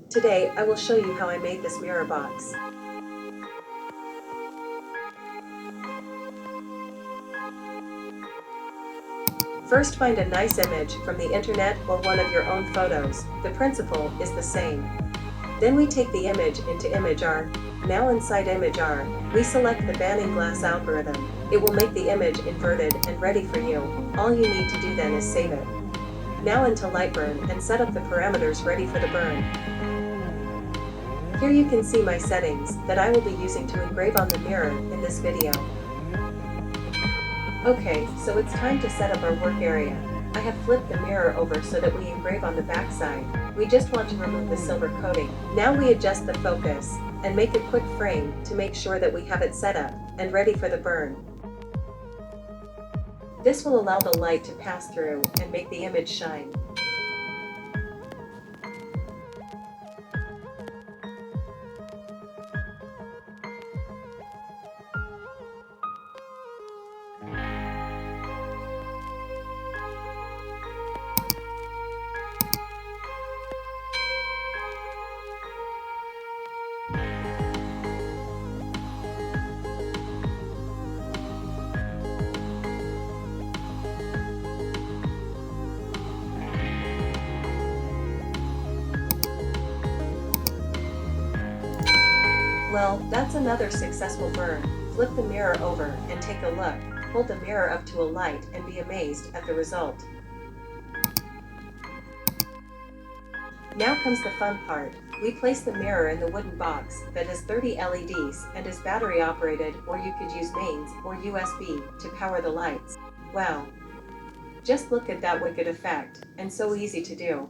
Today, I will show you how I made this mirror box. First, find a nice image from the internet or one of your own photos. The principle is the same. Then we take the image into Image R. Now inside Image R, we select the banning glass algorithm. It will make the image inverted and ready for you. All you need to do then is save it. Now into Lightburn and set up the parameters ready for the burn. Here you can see my settings that I will be using to engrave on the mirror in this video. Okay, so it's time to set up our work area. I have flipped the mirror over so that we engrave on the back side. We just want to remove the silver coating. Now we adjust the focus and make a quick frame to make sure that we have it set up and ready for the burn. This will allow the light to pass through and make the image shine. Well, that's another successful burn. Flip the mirror over and take a look. Hold the mirror up to a light and be amazed at the result. Now comes the fun part. We place the mirror in the wooden box that has 30 LEDs and is battery operated, or you could use mains or USB to power the lights. Wow! Just look at that wicked effect, and so easy to do.